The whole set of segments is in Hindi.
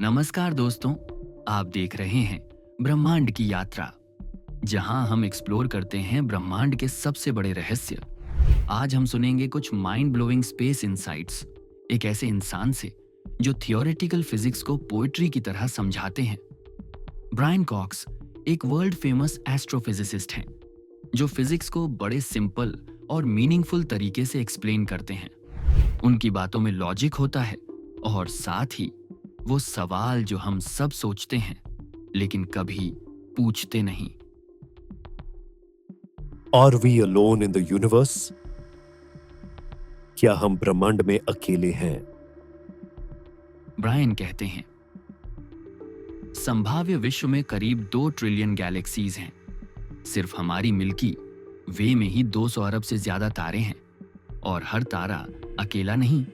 नमस्कार दोस्तों, आप देख रहे हैं ब्रह्मांड की यात्रा, जहां हम एक्सप्लोर करते हैं ब्रह्मांड के सबसे बड़े रहस्य। आज हम सुनेंगे कुछ माइंड ब्लोइंग स्पेस इनसाइट्स, एक ऐसे इंसान से जो थियोरेटिकल फिजिक्स को पोएट्री की तरह समझाते हैं। ब्रायन कॉक्स एक वर्ल्ड फेमस एस्ट्रोफिजिसिस्ट हैं, जो फिजिक्स को बड़े सिंपल और मीनिंगफुल तरीके से एक्सप्लेन करते हैं। उनकी बातों में लॉजिक होता है और साथ ही वो सवाल जो हम सब सोचते हैं लेकिन कभी पूछते नहीं। Are we alone in the universe? क्या हम ब्रह्मांड में अकेले हैं? ब्रायन कहते हैं, संभाव्य विश्व में करीब 2 ट्रिलियन गैलेक्सीज हैं। सिर्फ हमारी मिल्की वे में ही 200 अरब से ज्यादा तारे हैं और हर तारा अकेला नहीं,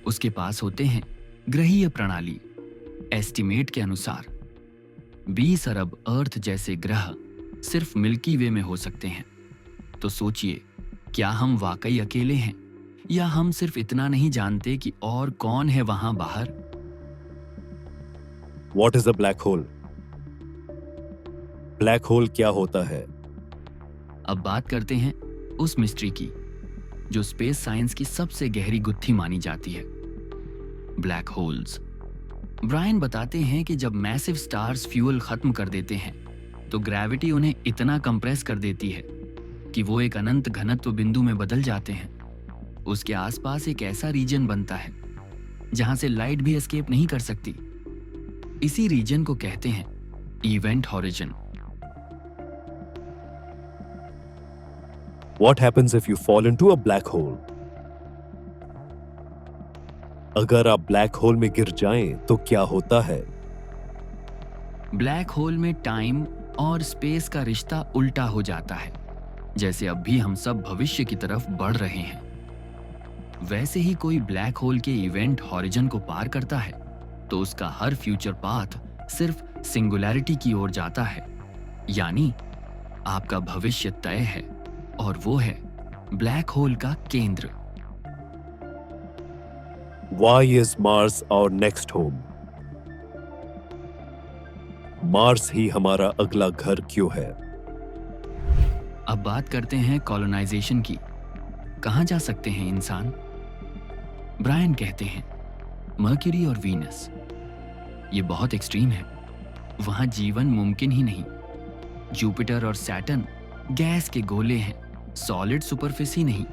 उसके पास होते हैं ग्रहीय प्रणाली। एस्टिमेट के अनुसार 20 अरब अर्थ जैसे ग्रह सिर्फ मिल्की वे में हो सकते हैं। तो सोचिए, क्या हम वाकई अकेले हैं या हम सिर्फ इतना नहीं जानते कि और कौन है वहां बाहर? What is a black hole? Black hole क्या होता है? अब बात करते हैं उस मिस्ट्री की जो स्पेस साइंस की सबसे गहरी गुत्थी मानी जाती है, ब्लैक होल्स। ब्रायन बताते हैं कि जब मैसिव स्टार्स फ्यूल खत्म कर देते हैं तो ग्रेविटी उन्हें इतना कंप्रेस कर देती है कि वो एक अनंत घनत्व बिंदु में बदल जाते हैं। उसके आसपास एक ऐसा रीजन बनता है जहां से लाइट भी एस्केप नहीं कर सकती। इसी रीजन को कहते हैं event horizon. What happens if you fall into a black hole? अगर आप ब्लैक होल में गिर जाएं तो क्या होता है? ब्लैक होल में टाइम और स्पेस का रिश्ता उल्टा हो जाता है। जैसे अब भी हम सब भविष्य की तरफ बढ़ रहे हैं, वैसे ही कोई ब्लैक होल के इवेंट हॉरिजन को पार करता है तो उसका हर फ्यूचर पाथ सिर्फ सिंगुलैरिटी की ओर जाता है। यानी आपका भविष्य तय है और वो है ब्लैक होल का केंद्र। Why is Mars our next home? Mars ही हमारा अगला घर क्यों है? अब बात करते हैं कॉलोनाइजेशन की। कहां जा सकते हैं इंसान? ब्रायन कहते हैं, मर्क्यूरी और वीनस। ये बहुत एक्सट्रीम है, वहां जीवन मुमकिन ही नहीं। जुपिटर और सैटर्न गैस के गोले हैं, सॉलिड सुपरफिस ही नहीं।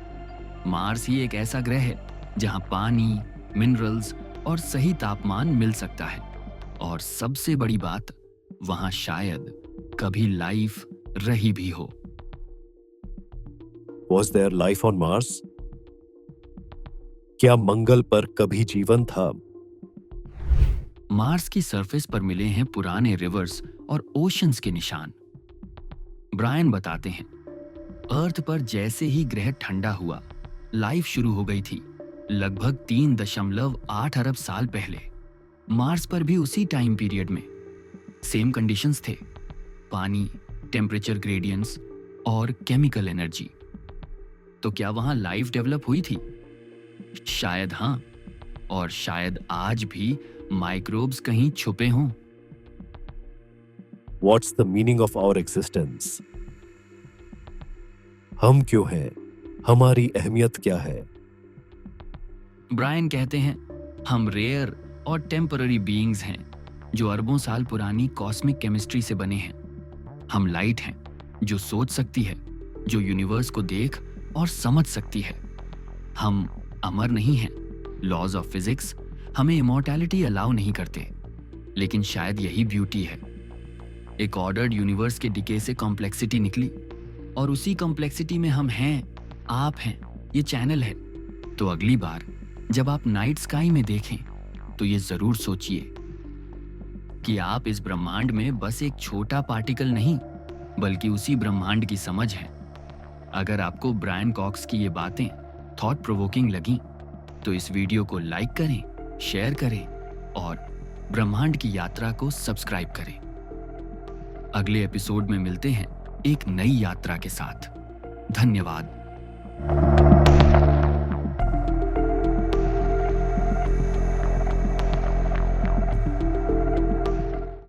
मार्स ही एक ऐसा ग्रह है जहां पानी, मिनरल्स और सही तापमान मिल सकता है। और सबसे बड़ी बात, वहां शायद कभी लाइफ रही भी हो। Was there life on Mars? क्या मंगल पर कभी जीवन था? मार्स की सरफेस पर मिले हैं पुराने रिवर्स और ओशंस के निशान। ब्रायन बताते हैं, अर्थ पर जैसे ही ग्रह ठंडा हुआ, लाइफ शुरू हो गई थी। लगभग 3.8 अरब साल पहले मार्स पर भी उसी टाइम पीरियड में सेम कंडीशंस थे, पानी, टेम्परेचर ग्रेडियंट्स और केमिकल एनर्जी। तो क्या वहां लाइफ डेवलप हुई थी? शायद हां, और शायद आज भी माइक्रोब्स कहीं छुपे हों। What's the meaning of our existence? हम क्यों हैं? हमारी अहमियत क्या है? ब्रायन कहते हैं, हम रेयर और टेम्पररी बीइंग्स हैं जो अरबों साल पुरानी कॉस्मिक केमिस्ट्री से बने हैं। हम लाइट हैं जो सोच सकती है, जो यूनिवर्स को देख और समझ सकती है। हम अमर नहीं हैं, लॉज ऑफ फिजिक्स हमें इमॉर्टैलिटी अलाउ नहीं करते, लेकिन शायद यही ब्यूटी है। एक ऑर्डर्ड यूनिवर्स के डिके से कॉम्प्लेक्सिटी निकली और उसी कॉम्प्लेक्सिटी में हम हैं, आप हैं, ये चैनल है। तो अगली बार जब आप नाइट स्काई में देखें तो ये जरूर सोचिए कि आप इस ब्रह्मांड में बस एक छोटा पार्टिकल नहीं, बल्कि उसी ब्रह्मांड की समझ है। अगर आपको ब्रायन कॉक्स की ये बातें थॉट प्रोवोकिंग लगी तो इस वीडियो को लाइक करें, शेयर करें और ब्रह्मांड की यात्रा को सब्सक्राइब करें। अगले एपिसोड में मिलते हैं एक नई यात्रा के साथ। धन्यवाद।